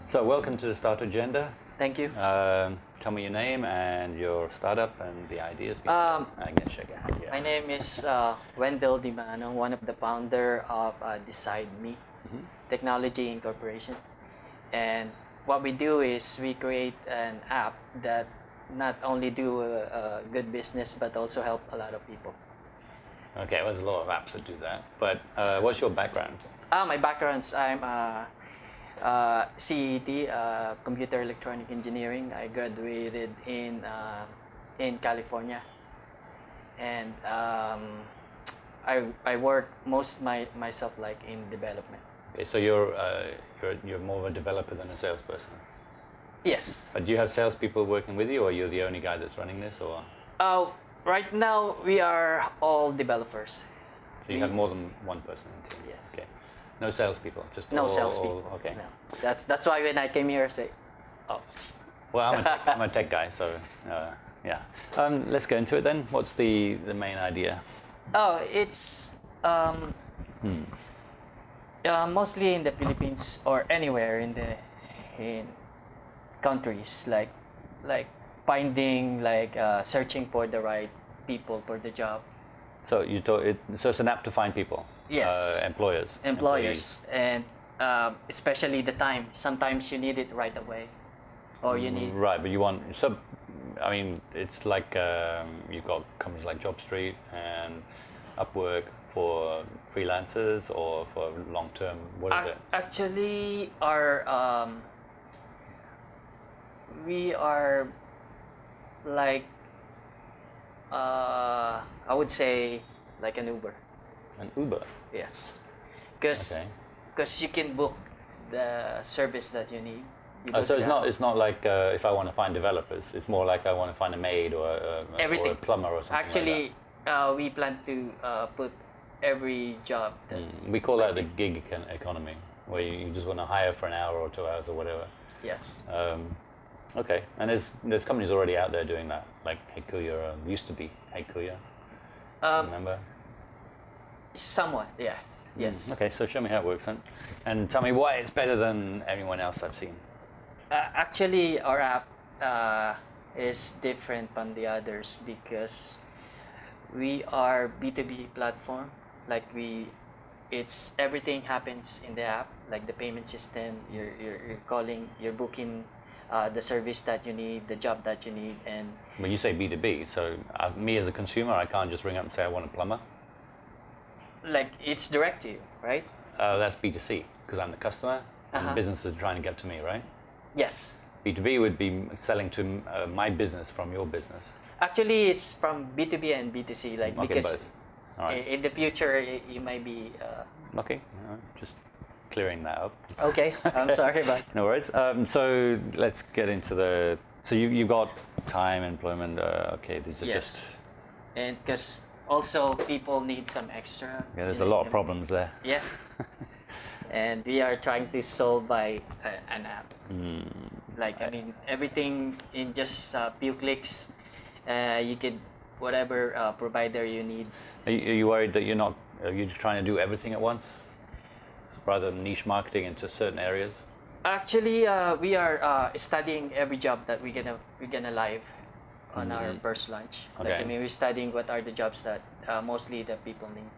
So welcome to the Start Agenda. Thank you. Tell me your name and your startup and the ideas. I'm gonna check it out. Yeah. My name is Wendell Dimano, one of the founder of DecideMe Technology Incorporation. And what we do is we create an app that not only do a good business but also help a lot of people. Okay, well, there's a lot of apps that do that. But what's your background? My background's I'm CET, Computer Electronic Engineering. I graduated in California, and I work myself like in development. Okay, so you're more of a developer than a salesperson. Yes. But do you have salespeople working with you, or you're the only guy that's running this, or? Right now we are all developers. So you have more than one person in the team. Yes. Okay. No salespeople, just no all, salespeople. Okay. No. That's why when I came here, I say, oh. Well, I'm a tech guy, so yeah. Let's go into it then. What's the main idea? Oh, it's mostly in the Philippines or anywhere in countries like finding searching for the right people for the job. So so it's an app to find people. Yes. Employers, and especially the time. Sometimes you need it right away, or you need. Right, but you want I mean, it's like you've got companies like JobStreet and Upwork for freelancers or for long term. What is it? Actually, we are like I would say like an Uber. An Uber. Yes, because you can book the service that you need. So it's not like if I want to find developers, it's more like I want to find a maid or a plumber or something. Actually, like we plan to put every job. We call that the gig economy, where you just want to hire for an hour or 2 hours or whatever. Yes. Okay, and there's companies already out there doing that, like Hey Kuya, used to be Hey Kuya. Remember? Somewhat, yes. Yes. Okay, so show me how it works then, and tell me why it's better than everyone else I've seen. Actually, our app is different from the others because we are B2B platform. Like it's everything happens in the app, like the payment system. You're calling, you're booking the service that you need, the job that you need, and. When you say B2B, so me as a consumer, I can't just ring up and say I want a plumber. Like it's direct to you, right? That's B2C because I'm the customer and the business is trying to get to me, right? Yes. B2B would be selling to my business from your business. Actually, it's from B2B and B2C, like because both. All right. In the future you might be. Okay, just clearing that up. Okay, I'm sorry about. No worries. So let's get into the. So you've got time, employment. Okay, these are just. And because also people need some extra. Yeah, there's a lot of problems there. Yeah. And we are trying to solve by an app. Like I mean, everything in just a few clicks. You could whatever provider you need. Are you worried that are you just trying to do everything at once, rather than niche marketing into certain areas? Actually, we are studying every job that we're gonna live on our first launch. Okay. Like I mean, we're studying what are the jobs that mostly the people need.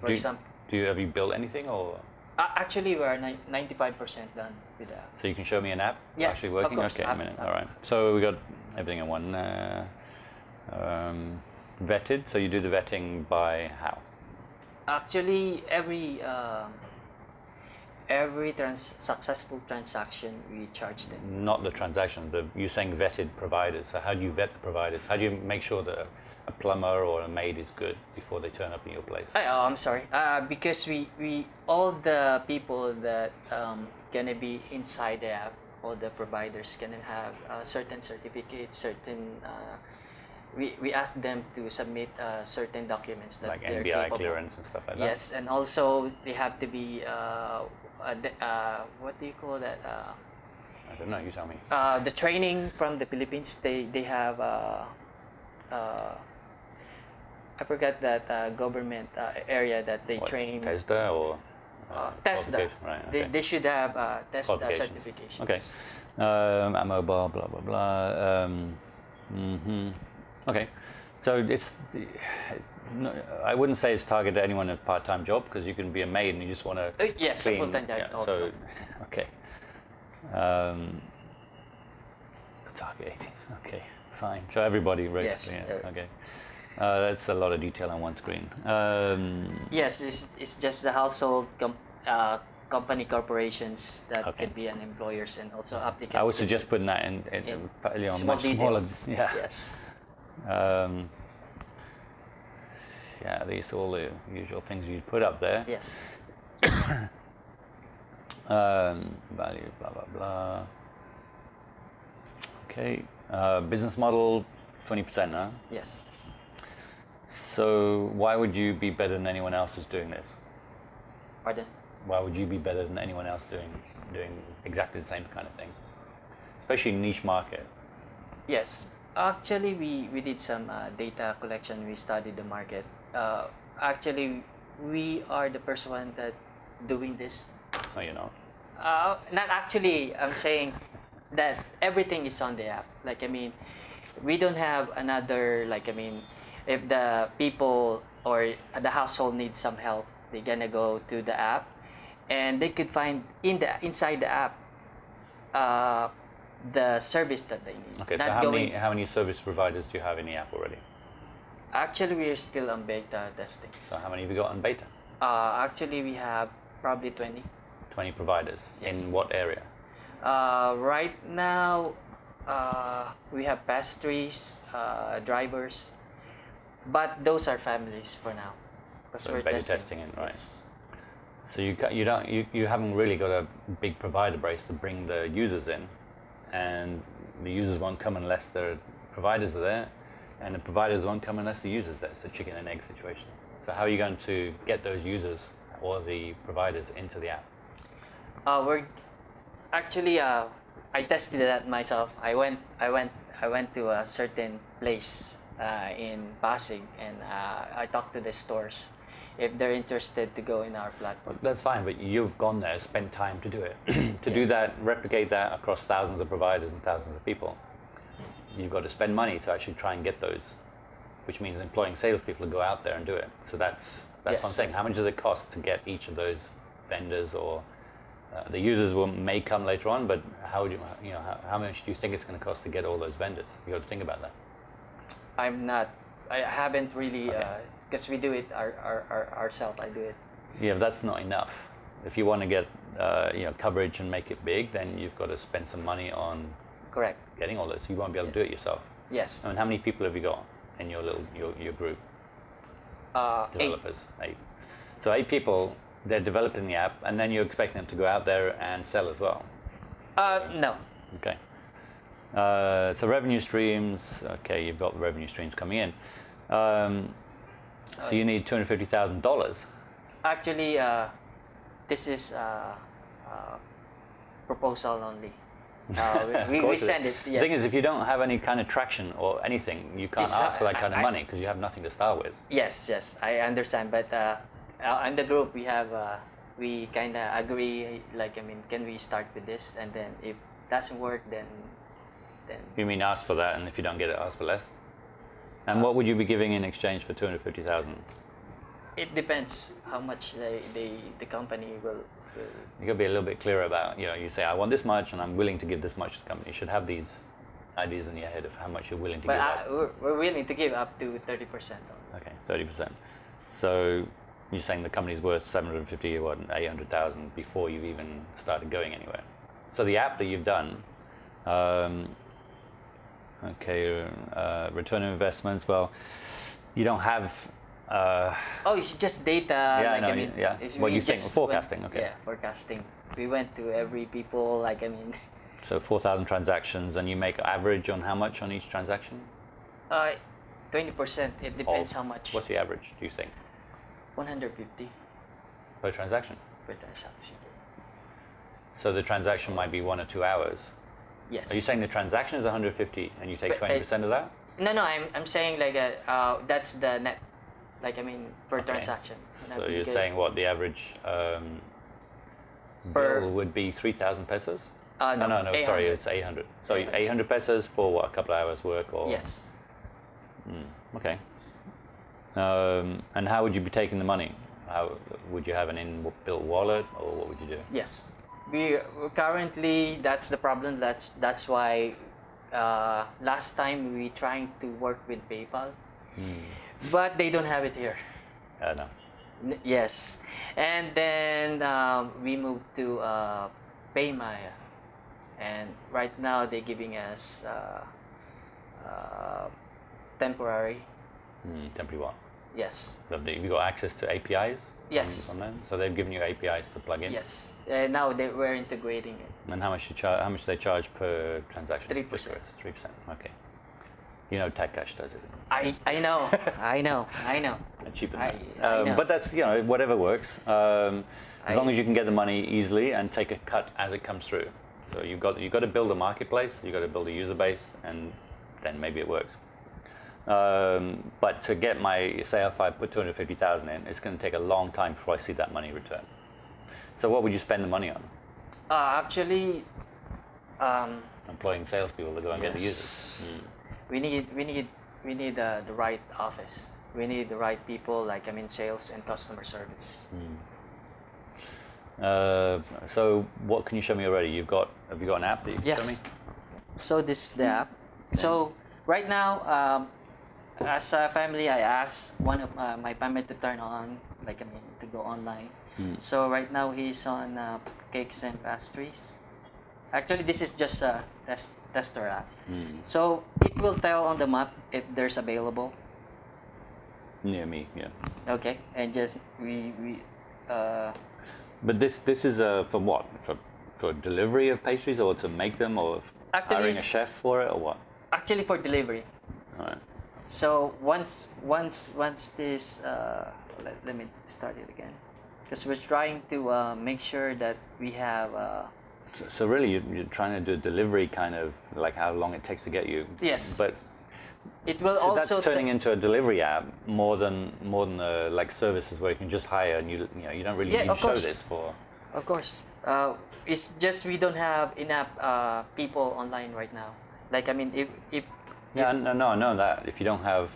For example. Have you built anything or? Actually, we are 95% done with that. So you can show me an app? Yes, actually working? of course. Okay, a minute. All right. So we got everything in one. Vetted. So you do the vetting by how? Actually, every successful transaction we charge them. Not the transaction. You're saying vetted providers. So how do you vet the providers? How do you make sure that a plumber or a maid is good before they turn up in your place? I'm sorry. Because we all the people that gonna be inside the app, all the providers gonna have certain certificates, certain. We ask them to submit certain documents that like they're NBI capable. clearance and stuff like that. Yes, and also they have to be what do you call that? I don't know. You tell me. The training from the Philippines. They have. I forgot that government area that they What, train. TESDA or TESDA. qualification? Right. Okay. They should have TESDA Qualifications. certifications. Okay. At mobile, blah blah blah. Okay. So no, I wouldn't say it's targeted at anyone in a part-time job, because you can be a maid and you just want to Yes, clean. a full-time job also. So, okay. Target 18. Okay, fine. So everybody basically. Yes. Yeah. Okay. That's a lot of detail on one screen. Yes, it's just the household company corporations that Okay. could be an employers, and also applicants. I would could suggest be- putting that in small much smaller. details. Yeah. Yes. Yeah, these are all the usual things you'd put up there. Yes. Value, blah blah blah. Okay. Business model, 20%, huh? Yes. So why would you be better than anyone else who's doing this? Pardon? Why would you be better than anyone else doing exactly the same kind of thing? Especially niche market. Yes. Actually, we did some data collection. We studied the market. Actually, we are the first one that doing this. No, you're not. Not actually. I'm saying that everything is on the app. Like, I mean, we don't have another, like, I mean, if the people or the household needs some help, they're gonna go to the app, and they could find inside the app the service that they need. Okay, so how many service providers do you have in the app already? Actually, we're still on beta testing. So how many have you got in beta? Actually, we have probably 20. 20 providers. Yes. In what area? Right now, we have pastries, drivers, but those are families for now. Because So we're beta testing testing it, right? Yes. So you haven't really got a big provider base to bring the users in, and the users won't come unless the providers are there, and the providers won't come unless the users are there. It's a chicken and egg situation. So how are you going to get those users or the providers into the app? We're actually I tested that myself. I went to a certain place in Pasig, and I talked to the stores if they're interested to go in our platform. That's fine, but you've gone there, spent time to do it. To do Yes. that, replicate that across thousands of providers and thousands of people, you've got to spend money to actually try and get those, which means employing salespeople to go out there and do it. So that's what I'm Yes. saying. How much does it cost to get each of those vendors, or the users may come later on, but how how much do you think it's going to cost to get all those vendors? You got to think about that. I haven't really, because we do it ourselves. I do it. Yeah, that's not enough. If you want to get coverage and make it big, then you've got to spend some money on Correct. getting all this. You won't be able to do it yourself. Yes. I mean, how many people have you got in your group? 8. Developers. 8. So 8 people, they're developing the app, and then you expect them to go out there and sell as well. No. Okay. So revenue streams. Okay, you've got the revenue streams coming in. So you need $250,000. Actually, this is proposal only. We send it. The Yeah. thing is, if you don't have any kind of traction or anything, you can't It's, ask for that kind of I- money because you have nothing to start with. Yes, I understand. But in the group, we kind of agree. Like, I mean, can we start with this, and then if it doesn't work, then You mean ask for that, and if you don't get it, ask for less? And what would you be giving in exchange for $250,000? it depends how much the company will. You got to be a little bit clearer about, you say, I want this much, and I'm willing to give this much to the company. You should have these ideas in your head of how much you're willing to But give up. we're willing to give up to 30%. Okay, 30%. So you're saying the company's worth 750 or 800,000 before you've even started going anywhere. So the app that you've done, return on investments. Well, you don't have. It's just data. Yeah, like, no, I mean, yeah. it's- What we you think? just Forecasting, went- okay. Yeah, forecasting. We went to every people. Like, I mean, So 4,000 transactions, and you make average on how much on each transaction? 20%. It depends Of- how much. What's the average, do you think, 150 per transaction? per transaction. So the transaction might be 1 or 2 hours. Yes. Are you saying the transaction is 150 and you take But, 20% of that? No. I'm saying like that's the net. Like per Okay. transaction. And So we you're get saying what the average Per- bill would be 3,000 pesos? no, No, sorry, 800. it's 800. So 800. 800 pesos for what, a couple of hours work or? Yes. Okay. And how would you be taking the money? How would you have an inbuilt wallet, or what would you do? Yes. We currently, that's the problem. That's why last time we trying to work with PayPal, but they don't have it here. No. Yes, and then we moved to Paymaya, and right now they're giving us temporary. Temporary what? Yes. Have you got access to APIs? Yes. On them? So they've given you APIs to plug in. Yes. Now we're integrating it. And how much how much they charge per transaction? 3%. 3%. Okay. You know, Takash does it. I know. I know. Cheaper I than that. know. But that's, whatever works. As long as you can get the money easily and take a cut as it comes through. So you've got to build a marketplace, you've got to build a user base, and then maybe it works. But to get say if I put 250,000 in, it's going to take a long time before I see that money return. So what would you spend the money on? Actually, Employing salespeople to go and get the users. yes. We need the right office. We need the right people, like sales and customer service. So what can you show me already? Have you got an app that you can show me? Yes. So this is the app. So right now, as a family, I asked one of my family to turn on, to go online. So right now he's on cakes and pastries. Actually, this is just a tester app. So it will tell on the map if there's available. Near me, yeah. Okay, and just we But this is for what? For delivery of pastries, or to make them, or Actually, hiring a it's- chef for it, or what? actually for delivery. All right. So once this let me start it again, because we're trying to make sure that we have So really, you're trying to do a delivery kind of like how long it takes to get you. Yes. But it will so also that's turning into a delivery app more than like services where you can just hire and you don't really Yeah, need to of show course. this for. Of course, it's just we don't have enough people online right now. If Yeah, no, I know that. If you don't have,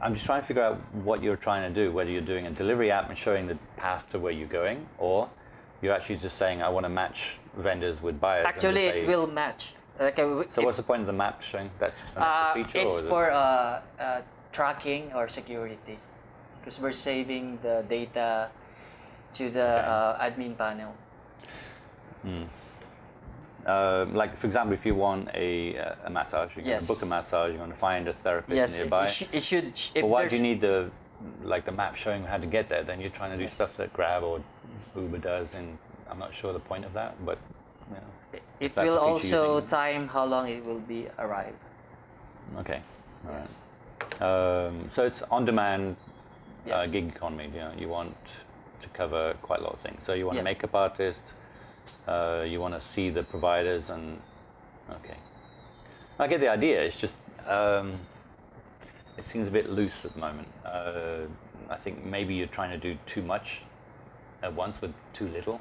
I'm just trying to figure out what you're trying to do. Whether you're doing a delivery app and showing the path to where you're going, or you're actually just saying, I want to match vendors with buyers. and actually just it say- will match. So what's the point of the map showing? That's just an extra feature, it's or is it? for tracking or security, because we're saving the data to the admin panel. Like for example, if you want a massage, you're going to Yes. book a massage. You're going to find a therapist Yes, nearby. it should. If But why do there's- you need the map showing how to get there? Then you're trying to do stuff that Grab or Uber does, and I'm not sure the point of that. But It that's will a feature also using- time how long it will be arrived. okay, all right. Yes. So it's on-demand Yes. gig economy. You want to cover quite a lot of things. So you want Yes. a makeup artist. You want to see the providers and okay. I get the idea. It's just it seems a bit loose at the moment. I think maybe you're trying to do too much at once with too little.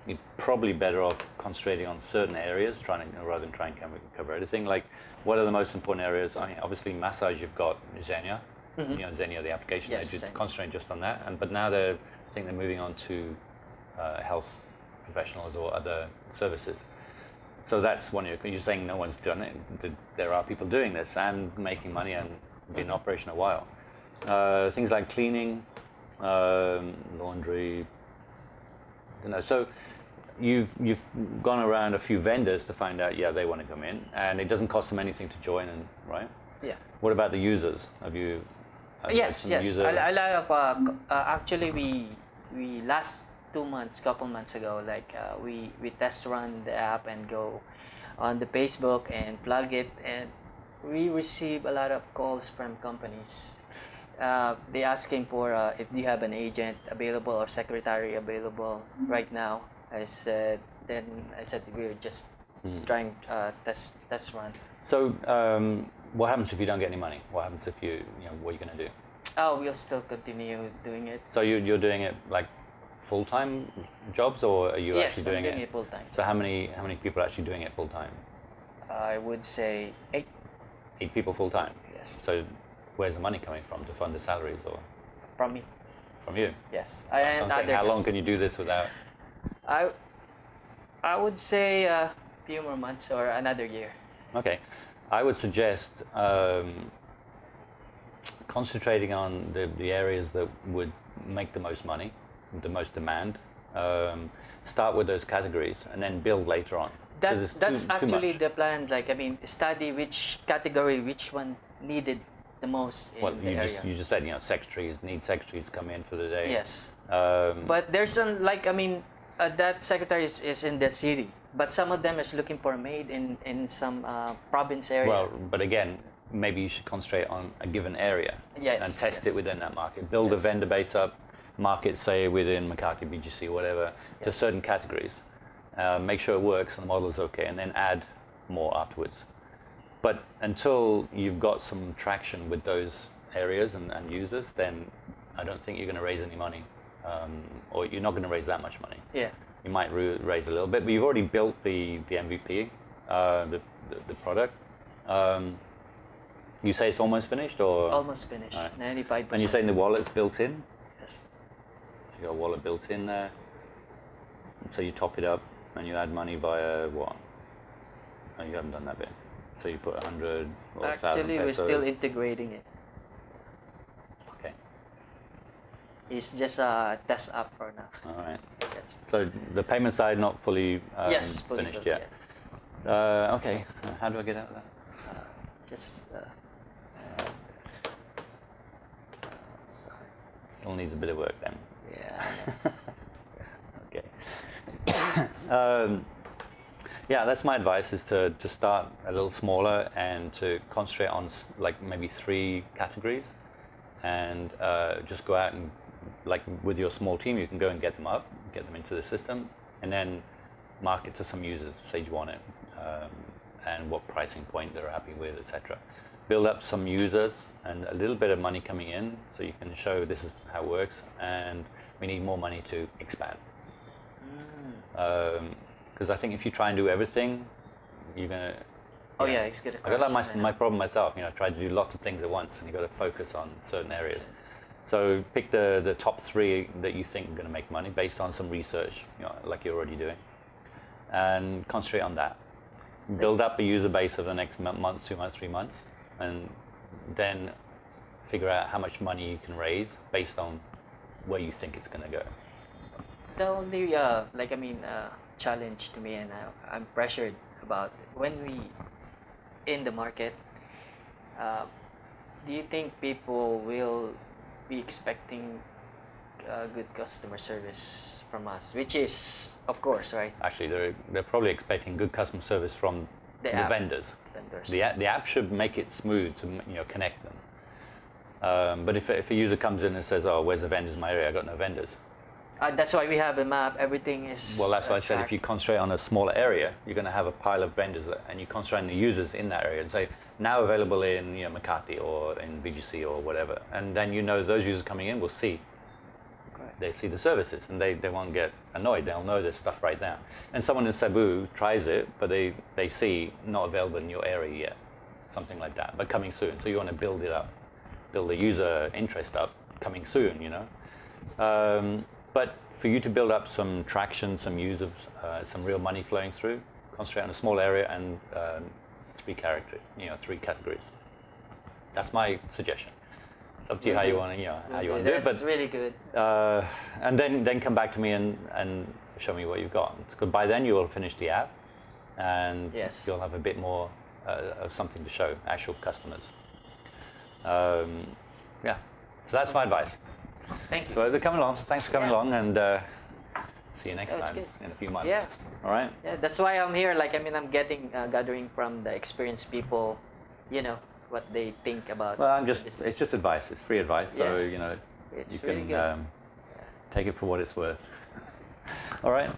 You're probably better off concentrating on certain areas, rather than trying to cover everything. Like, what are the most important areas? I mean, obviously, massage. You've got Xenia. Xenia, the application. Yes, they did Xenia. concentrate just on that, but now I think they're moving on to health professionals or other services. So that's one. You're saying no one's done it. There are people doing this and making money and been in operation a while. Things like cleaning, laundry. So you've gone around a few vendors to find out, they want to come in, and it doesn't cost them anything to join, and right? Yeah. What about the users? Have you? Yes. some Yes. user- A lot of actually we last 2 months, couple months ago, we test run the app and go on the Facebook and plug it, and we receive a lot of calls from companies. They asking for if you have an agent available or secretary available right now. I said we're just trying test run. So what happens if you don't get any money? What happens if you know, what are you going to do? Oh, we'll still continue doing it. So you're doing it like full-time jobs, or are you Yes, actually I'm doing doing it full time. So how many people are actually doing it full-time? I would say 8. 8 people full-time? Yes. So where's the money coming from to fund the salaries, or From me. from you? Yes. So I'm saying, how long can you do this without? I would say a few more months or another year. Okay, I would suggest concentrating on the areas that would make the most money, the most demand. Start with those categories and then build later on. That's too actually much. the plan. Like, I mean, study which category, which one needed the most in Well, the area. you just said, you know, secretaries come in for the day. Yes. Um, But there's some, like, I mean, that secretary is in that city, but some of them is looking for a maid in some province area. well, but again, maybe you should concentrate on a given area Yes, and test yes. it within that market. Build a Yes. vendor base up, market, say, within Makati, BGC, whatever, to Yes. certain categories. Make sure it works and the model is okay, and then add more afterwards. But until you've got some traction with those areas and users, then I don't think you're going to raise any money, or you're not going to raise that much money. Yeah. You might raise a little bit, but you've already built the MVP, the product. You say it's almost finished, or Almost finished. Alright. 95%. and you're saying the wallet's built in? Yes. You got a wallet built in there, so you top it up and you add money via what? Oh, you haven't done that bit. So you put 100 or 1,000 Actually, we're pesos. still integrating it. Okay. It's just a test app for now. All right. Yes. So the payment side not fully, Yes, fully finished built yet. Okay. How do I get out of that? Just. Sorry. Still needs a bit of work then. Yeah. Okay. Yeah, that's my advice, is to start a little smaller and to concentrate on like maybe 3 categories, and just go out and, like, with your small team, you can go and get them into the system, and then market to some users, say you want it, and what pricing point they're happy with, etc. Build up some users and a little bit of money coming in, so you can show this is how it works, and we need more money to expand. Because I think if you try and do everything, you're gonna. Oh yeah, it's gonna. I got like crash. my problem myself. You know, I tried to do lots of things at once, and you got to focus on certain areas. So pick the top 3 that you think are going to make money based on some research, you know, like you're already doing, and concentrate on that. Build up a user base over the next month, 2 months, 3 months, and then figure out how much money you can raise based on where you think it's going to go. The only challenge to me, and I'm pressured about when we in the market. Do you think people will be expecting good customer service from us? Which is, of course, right? Actually, they're probably expecting good customer service from the app vendors. vendors. The app should make it smooth to, you know, connect them. But if a user comes in and says, "Oh, where's the vendors in my area? I got no vendors." That's why we have a map. Everything is. Well, that's why I said if tracked. you concentrate on a smaller area, you're going to have a pile of vendors, and you concentrate on the users in that area and say, now available in, you know, Makati or in BGC or whatever, and then you know those users coming in will see. Correct. They see the services and they won't get annoyed. They'll know there's stuff right now. And someone in Cebu tries it, but they see not available in your area yet, something like that, but coming soon. So you want to build it up, build the user interest up, coming soon, you know. But for you to build up some traction, some users, some real money flowing through, concentrate on a small area and 3 categories. That's my suggestion. It's up to you how you want to, how you want to do it. That's really good. And then come back to me and show me what you've got. Because by then you will finish the app, and Yes. you'll have a bit more of something to show actual customers. Yeah, so that's my advice. Thank you. So they're coming along. Thanks for coming Yeah. along, and see you next That's time good. in a few months. Yeah. All right. Yeah, that's why I'm here. Like, I mean, I'm gathering from the experienced people, you know, what they think about. Well, this. it's just advice. It's free advice. So, Yeah. you know, It's you really can good. take it for what it's worth. All right.